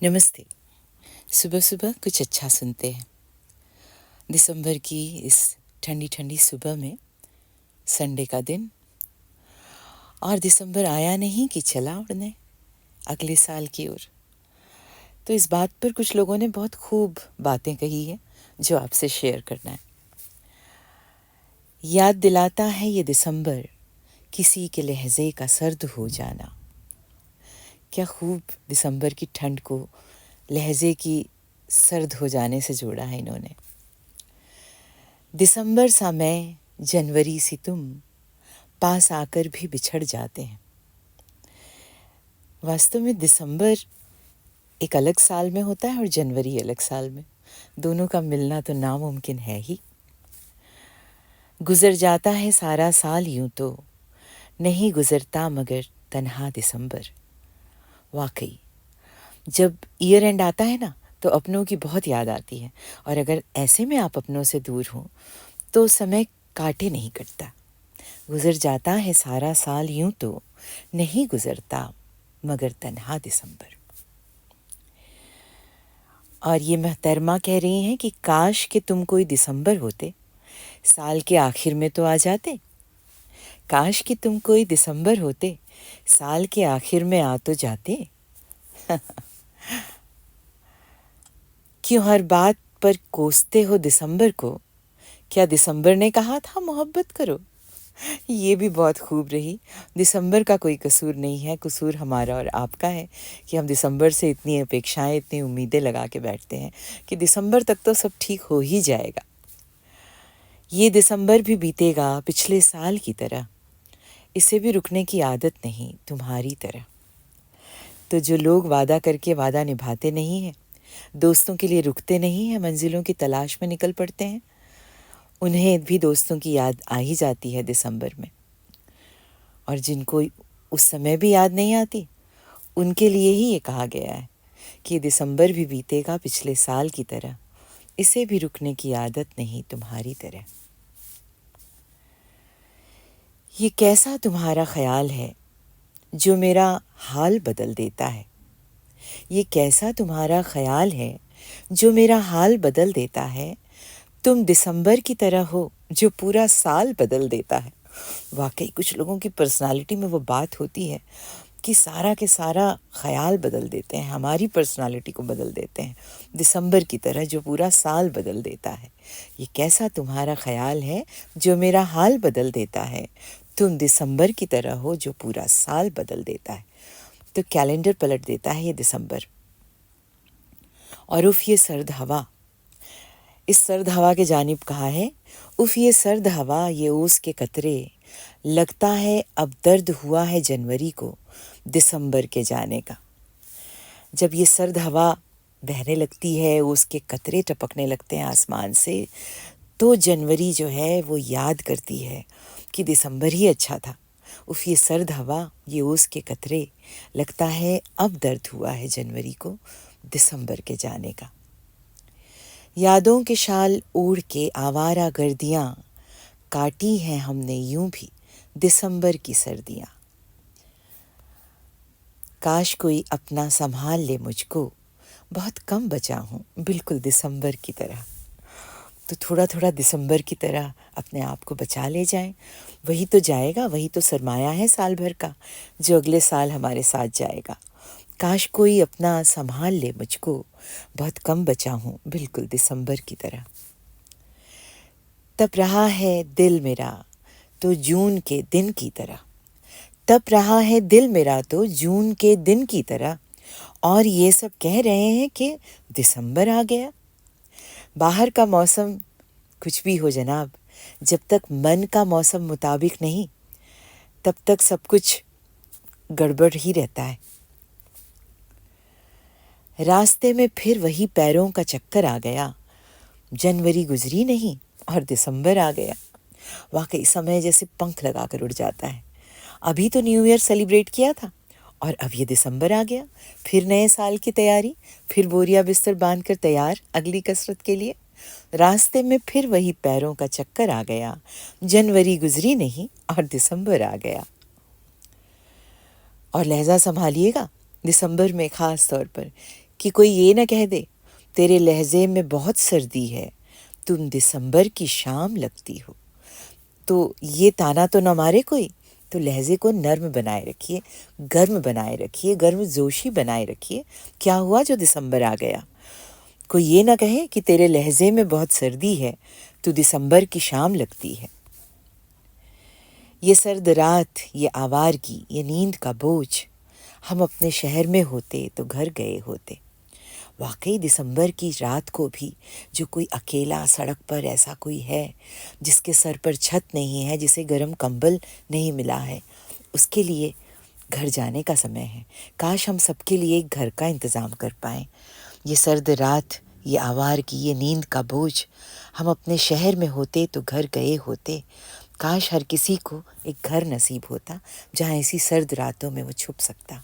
नमस्ते। सुबह सुबह कुछ अच्छा सुनते हैं। दिसंबर की इस ठंडी ठंडी सुबह में संडे का दिन, और दिसंबर आया नहीं कि चला उड़ने अगले साल की ओर। तो इस बात पर कुछ लोगों ने बहुत खूब बातें कही है जो आपसे शेयर करना है। याद दिलाता है ये दिसंबर किसी के लहजे का सर्द हो जाना। क्या खूब दिसंबर की ठंड को लहजे की सर्द हो जाने से जोड़ा है इन्होंने। दिसंबर सा मैं, जनवरी सी तुम, पास आकर भी बिछड़ जाते हैं। वास्तव में दिसंबर एक अलग साल में होता है और जनवरी अलग साल में। दोनों का मिलना तो नामुमकिन है ही। गुजर जाता है सारा साल यूं तो, नहीं गुजरता मगर तन्हा दिसंबर। वाकई जब ईयर एंड आता है ना, तो अपनों की बहुत याद आती है, और अगर ऐसे में आप अपनों से दूर हो तो समय काटे नहीं कटता। गुजर जाता है सारा साल यूं तो, नहीं गुजरता मगर तन्हा दिसंबर। और ये महतरमा कह रही हैं कि काश कि तुम कोई दिसंबर होते, साल के आखिर में तो आ जाते। काश कि तुम कोई दिसंबर होते, साल के आखिर में आ तो जाते। क्यों हर बात पर कोसते हो दिसंबर को? क्या दिसंबर ने कहा था मोहब्बत करो? ये भी बहुत खूब रही। दिसंबर का कोई कसूर नहीं है, कसूर हमारा और आपका है कि हम दिसंबर से इतनी अपेक्षाएं, इतनी उम्मीदें लगा के बैठते हैं कि दिसंबर तक तो सब ठीक हो ही जाएगा। ये दिसंबर भी बीतेगा पिछले साल की तरह, इसे भी रुकने की आदत नहीं तुम्हारी तरह। तो जो लोग वादा करके वादा निभाते नहीं हैं, दोस्तों के लिए रुकते नहीं हैं, मंजिलों की तलाश में निकल पड़ते हैं, उन्हें भी दोस्तों की याद आ ही जाती है दिसंबर में। और जिनको उस समय भी याद नहीं आती, उनके लिए ही ये कहा गया है कि दिसंबर भी बीतेगा पिछले साल की तरह, इसे भी रुकने की आदत नहीं तुम्हारी तरह। ये कैसा तुम्हारा ख्याल है जो मेरा हाल बदल देता है। ये कैसा तुम्हारा ख्याल है जो मेरा हाल बदल देता है। तुम दिसंबर की तरह हो जो पूरा साल बदल देता है। वाकई कुछ लोगों की पर्सनालिटी में वो बात होती है कि सारा के सारा ख्याल बदल देते हैं, हमारी पर्सनालिटी को बदल देते हैं। दिसंबर की तरह जो पूरा साल बदल देता है। ये कैसा तुम्हारा ख्याल है जो मेरा हाल बदल देता है। तुम दिसंबर की तरह हो जो पूरा साल बदल देता है। तो कैलेंडर पलट देता है ये दिसंबर। और उफ ये सर्द हवा, इस सर्द हवा के जानिब कहा है, उफ ये सर्द हवा, ये ओस के कतरे, लगता है अब दर्द हुआ है जनवरी को दिसंबर के जाने का। जब ये सर्द हवा बहने लगती है, ओस के कतरे टपकने लगते हैं आसमान से, तो जनवरी जो है वो याद करती है कि दिसंबर ही अच्छा था। उफ ये सर्द हवा, ये ओस के कतरे, लगता है अब दर्द हुआ है जनवरी को दिसंबर के जाने का। यादों के शाल ओढ़ के आवारा गर्दियाँ, काटी हैं हमने यूं भी दिसंबर की सर्दियाँ। काश कोई अपना संभाल ले मुझको, बहुत कम बचा हूँ बिल्कुल दिसंबर की तरह। तो थोड़ा थोड़ा दिसंबर की तरह अपने आप को बचा ले जाएं। वही तो जाएगा, वही तो सरमाया है साल भर का, जो अगले साल हमारे साथ जाएगा। काश कोई अपना संभाल ले मुझको, बहुत कम बचा हूँ बिल्कुल दिसंबर की तरह। तप रहा है दिल मेरा तो जून के दिन की तरह, तप रहा है दिल मेरा तो जून के दिन की तरह, और ये सब कह रहे हैं कि दिसंबर आ गया। बाहर का मौसम कुछ भी हो जनाब, जब तक मन का मौसम मुताबिक नहीं, तब तक सब कुछ गड़बड़ ही रहता है। रास्ते में फिर वही पैरों का चक्कर आ गया, जनवरी गुजरी नहीं और दिसंबर आ गया। वाकई समय जैसे पंख लगा कर उड़ जाता है। अभी तो न्यू ईयर सेलिब्रेट किया था और अब ये दिसंबर आ गया। फिर नए साल की तैयारी, फिर बोरिया बिस्तर बांध कर तैयार अगली कसरत के लिए। रास्ते में फिर वही पैरों का चक्कर आ गया, जनवरी गुजरी नहीं और दिसंबर आ गया। और लहजा संभालिएगा दिसंबर में ख़ास तौर पर کہ کوئی یہ نہ کہہ دے تیرے لہجے میں بہت سردی ہے، تم دسمبر کی شام لگتی ہو۔ تو یہ تانا تو نہ مارے کوئی، تو لہجے کو نرم بنائے رکھیے، گرم بنائے رکھیے، گرم جوشی بنائے رکھیے۔ کیا ہوا جو دسمبر آ گیا؟ کوئی یہ نہ کہے کہ تیرے لہجے میں بہت سردی ہے، تو دسمبر کی شام لگتی ہے۔ یہ سرد رات، یہ آوارگی، یہ نیند کا بوجھ، ہم اپنے شہر میں ہوتے تو گھر گئے ہوتے۔ واقعی دسمبر کی رات کو بھی جو کوئی اکیلا سڑک پر ایسا کوئی ہے جس کے سر پر چھت نہیں ہے، جسے گرم کمبل نہیں ملا ہے، اس کے لیے گھر جانے کا سمے ہے۔ کاش ہم سب کے لیے ایک گھر کا انتظام کر پائیں۔ یہ سرد رات، یہ آوارگی، یہ نیند کا بوجھ، ہم اپنے شہر میں ہوتے تو گھر گئے ہوتے۔ کاش ہر کسی کو ایک گھر نصیب ہوتا جہاں ایسی سرد راتوں میں وہ چھپ سکتا۔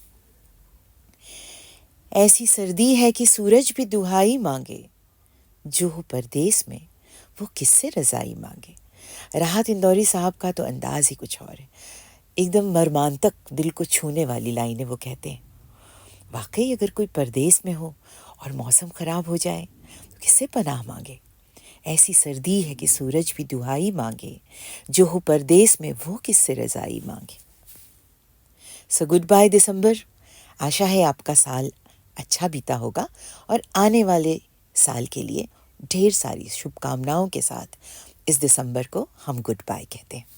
ایسی سردی ہے کہ سورج بھی دہائی مانگے، جو ہو پردیس میں وہ کس سے رضائی مانگے۔ راحت اندوری صاحب کا تو انداز ہی کچھ اور ہے، ایک دم مرمانتک، دل کو چھونے والی لائنیں وہ کہتے ہیں۔ واقعی اگر کوئی پردیس میں ہو اور موسم خراب ہو جائے تو کس سے پناہ مانگے۔ ایسی سردی ہے کہ سورج بھی دہائی مانگے، جو ہو پردیس میں وہ کس سے رضائی مانگے۔ سو گڈ بائی دسمبر۔ آشا ہے آپ کا سال اچھا بیتا ہوگا، اور آنے والے سال کے لیے ڈھیر ساری شبھ کامناؤں کے ساتھ اس دسمبر کو ہم گڈ بائی کہتے ہیں۔